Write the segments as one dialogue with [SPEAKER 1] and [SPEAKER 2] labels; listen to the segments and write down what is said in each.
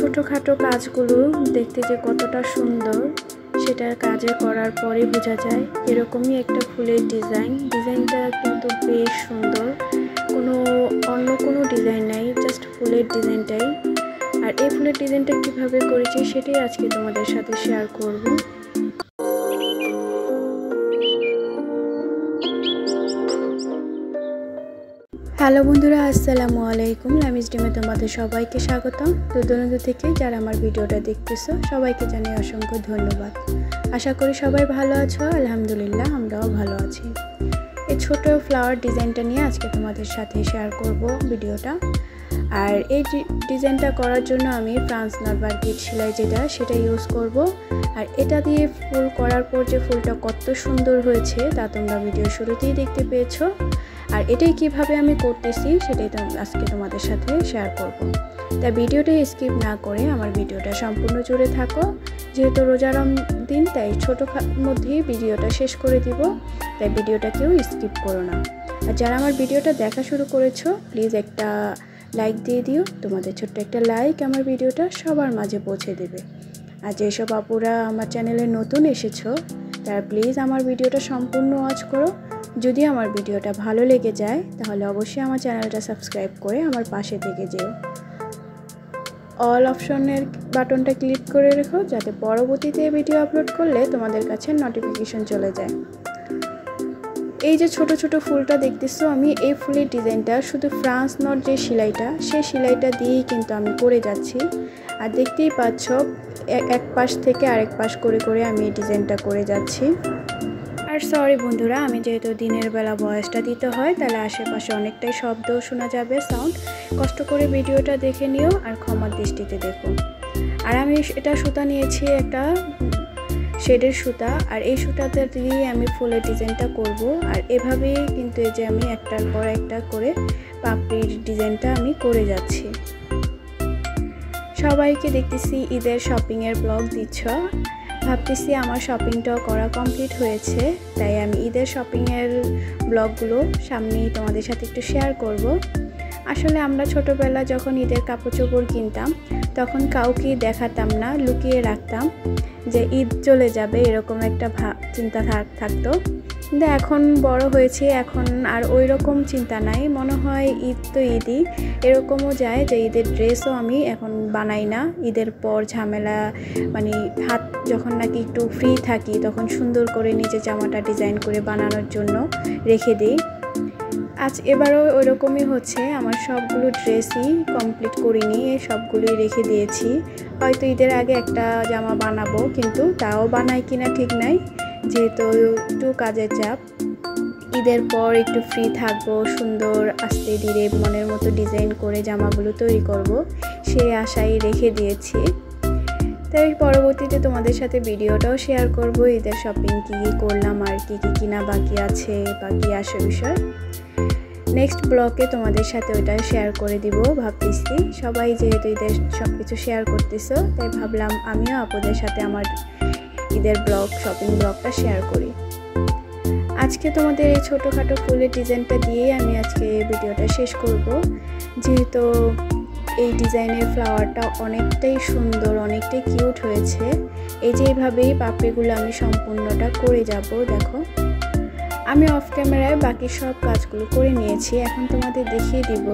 [SPEAKER 1] ছোটোখাটো কাজগুলো দেখতে যে কতটা সুন্দর সেটা কাজে করার পরে বোঝা যায়। এরকমই একটা ফুলের ডিজাইনটা কিন্তু বেশ সুন্দর, অন্য কোনো ডিজাইন নাই, জাস্ট ফুলের ডিজাইনটাই। আর এই ফুলের ডিজাইনটা কিভাবে করেছি সেটাই আজকে তোমাদের সাথে শেয়ার করব। হ্যালো বন্ধুরা, আসসালামু আলাইকুম। লামিজ ডিমে তোমাদের সবাইকে স্বাগতম। দূরদূরান্ত থেকে যারা আমার ভিডিওটা দেখতেছো সবাইকে জানাই অসংখ্য ধন্যবাদ। আশা করি সবাই ভালো আছো। আলহামদুলিল্লাহ, আমরাও ভালো আছি। এই ছোট ফ্লাওয়ার ডিজাইনটা নিয়ে আজকে তোমাদের সাথে শেয়ার করব ভিডিওটা। আর এই ডিজাইনটা করার জন্য আমি ফ্রান্স নট বা গিট সেলাই সেটা ইউজ করব। আর এটা দিয়ে ফুল করার পর যে ফুলটা কত সুন্দর হয়েছে তা তোমরা ভিডিও শুরুতেই দেখতে পেয়েছো। আর এটাই কিভাবে আমি করতেছি সেটাই আজকে তোমাদের সাথে শেয়ার করব। তাই ভিডিওটা স্কিপ না করে আমার ভিডিওটা সম্পূর্ণ জুড়ে থাকো। যেহেতু রোজার দিন তাই ছোটো মধ্যেই ভিডিওটা শেষ করে দিব, তাই ভিডিওটা কেউ স্কিপ করো না। আর যারা আমার ভিডিওটা দেখা শুরু করেছো প্লিজ একটা লাইক দিয়ে দিও। তোমাদের ছোট্ট একটা লাইক আমার ভিডিওটা সবার মাঝে পৌঁছে দেবে। আর যেসব আপুরা আমার চ্যানেলে নতুন এসেছো তারা প্লিজ আমার ভিডিওটা সম্পূর্ণ ওয়াচ করো। যদি আমার ভিডিওটা ভালো লেগে যায় তাহলে অবশ্যই আমার চ্যানেলটা সাবস্ক্রাইব করে আমার পাশে থেকে যেও। অল অপশনের বাটনটা ক্লিক করে রেখো যাতে পরবর্তীতে ভিডিও আপলোড করলে তোমাদের কাছে নোটিফিকেশন চলে যায়। এই যে ছোট ছোট ফুলটা দেখতেছো, আমি এই ফুলের ডিজাইনটা শুধু ফ্রান্স নট যে সেলাইটা সেই সেলাইটা দিয়েই কিন্তু আমি করে যাচ্ছি। আর দেখতেই পাচ্ছ এক পাশ থেকে আরেক পাশ করে করে আমি এই ডিজাইনটা করে যাচ্ছি। আর সরি বন্ধুরা, আমি যেহেতু দিনের বেলা ভয়েসটা দিতে হয় তাহলে আশেপাশে অনেকটাই শব্দ শোনা যাবে, সাউন্ড। কষ্ট করে ভিডিওটা দেখে নিও আর ক্ষমার দৃষ্টিতে দেখো। আর আমি এটা সুতা নিয়েছি, একটা শেডের সুতা। আর এই সুতাতে দিয়ে আমি ফুলের ডিজাইনটা করব। আর এভাবেই কিন্তু এই যে আমি একটার পর একটা করে পাপড়ির ডিজাইনটা আমি করে যাচ্ছি। সবাইকে দেখতেছি ঈদের শপিংয়ের ব্লগ দিচ্ছ, ভাবতেছি আমার শপিংটাও করা কমপ্লিট হয়েছে, তাই আমি ঈদের শপিংয়ের ব্লগগুলো সামনেই তোমাদের সাথে একটু শেয়ার করব। আসলে আমরা ছোটোবেলা যখন ঈদের কাপড় চোপড় কিনতাম তখন কাউকে দেখাতাম না, লুকিয়ে রাখতাম যে ঈদ চলে যাবে, এরকম একটা চিন্তা থাকতো। কিন্তু এখন বড় হয়েছে, এখন আর ওই রকম চিন্তা নাই। মনে হয় ঈদ তো ঈদই, এরকমও যায় যে ঈদের ড্রেসও আমি এখন বানাই না। ঈদের পর ঝামেলা, মানে হাত যখন নাকি একটু ফ্রি থাকি তখন সুন্দর করে নিজে জামাটা ডিজাইন করে বানানোর জন্য রেখে দিই। এবারও ওই রকমই হচ্ছে, আমার সবগুলো ড্রেসই কমপ্লিট করিনি, সবগুলোই রেখে দিয়েছি। হয়তো ঈদের আগে একটা জামা বানাবো, কিন্তু তাও বানাই কিনা ঠিক নাই, যেহেতু একটু কাজের চাপ। ঈদের পর একটু ফ্রি থাকবো, সুন্দর আস্তে ধীরে মনের মতো ডিজাইন করে জামাগুলো তৈরি করব, সেই আশায় রেখে দিয়েছি। তাই পরবর্তীতে তোমাদের সাথে ভিডিওটাও শেয়ার করব ঈদের শপিং কী করলাম আর কী কিনা বাকি আছে বা কী আসে বিষয়। নেক্সট ব্লগে তোমাদের সাথে ওইটা শেয়ার করে দিব ভাবতেছি। সবাই যেহেতু ঈদের সব কিছু শেয়ার করতেছো তাই ভাবলাম আমিও আপনাদের সাথে আমার ঈদের শপিং ব্লগটা শেয়ার করি। আজকে তোমাদের এই ছোটোখাটো ফুলের ডিজাইনটা দিয়েই আমি আজকে ভিডিওটা শেষ করব। যেহেতু এই ডিজাইনের ফ্লাওয়ারটা অনেকটাই সুন্দর, অনেকটাই কিউট হয়েছে। এই যে এইভাবেই পাপড়িগুলো আমি সম্পূর্ণটা করে যাব। দেখো, আমি অফ ক্যামেরায় বাকি সব কাজগুলো করে নিয়েছি। এখন তোমাদের দেখিয়ে দিব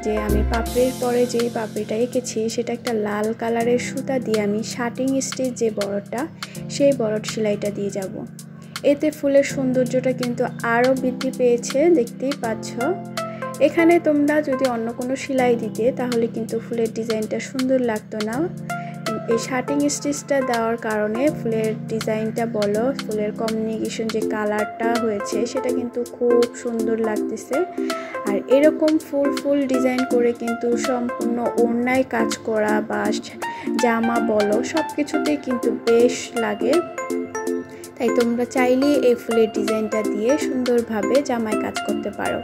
[SPEAKER 1] যে আমি পাপড়ির পরে যেই পাপড়িটা এঁকেছি সেটা একটা লাল কালারের সুতা দিয়ে আমি শার্টিং স্টিচ যে বড়টা সেই বড় সেলাইটা দিয়ে যাব। এতে ফুলের সৌন্দর্যটা কিন্তু আরও বৃদ্ধি পেয়েছে, দেখতেই পাচ্ছ। এখানে তোমরা যদি অন্য কোনো সেলাই দিতে তাহলে কিন্তু ফুলের ডিজাইনটা সুন্দর লাগতো না। এই শার্টিং স্টিচটা দেওয়ার কারণে ফুলের ডিজাইনটা বলো, ফুলের কম্বিনেশন যে কালারটা হয়েছে সেটা কিন্তু খুব সুন্দর লাগতেছে। আর এরকম ফুল ডিজাইন করে কিন্তু সম্পূর্ণ ওড়নায় কাজ করা বা জামা বলো সব কিছুতেই কিন্তু বেশ লাগে। তাই তোমরা চাইলেই এই ফুলের ডিজাইনটা দিয়ে সুন্দরভাবে জামায় কাজ করতে পারো।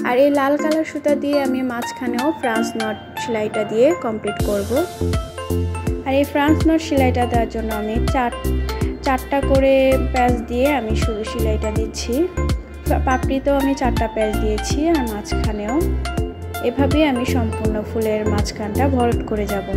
[SPEAKER 1] আর এই লাল কালার সুতা দিয়ে আমি মাঝখানেও ফ্রান্স নট সেলাইটা দিয়ে কমপ্লিট করব। আর এই ফ্রান্স নট সেলাইটা দেওয়ার জন্য আমি চারটা করে প্যাচ দিয়ে আমি শুরু সেলাইটা দিচ্ছি। পাপড়িতেও আমি 4টা প্যাচ দিয়েছি আর মাঝখানেও। এভাবেই আমি সম্পূর্ণ ফুলের মাঝখানটা ভরাট করে যাব।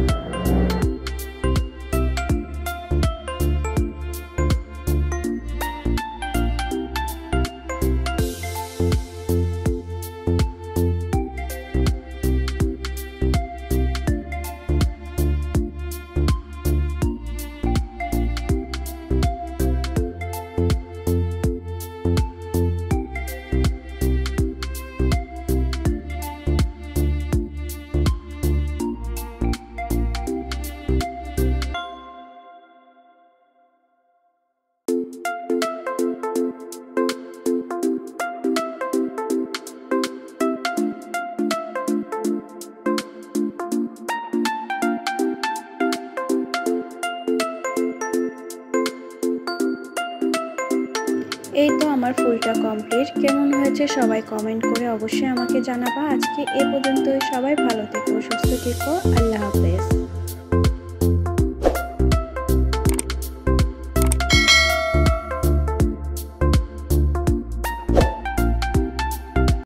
[SPEAKER 1] এই তো আমার ফুলটা কমপ্লিট। কেমন হয়েছে সবাই কমেন্ট করে অবশ্যই আমাকে জানাবা। আজকে এ পর্যন্তই। সবাই ভালো থেকো, সুস্থ থেকো। আল্লাহ হাফেজ।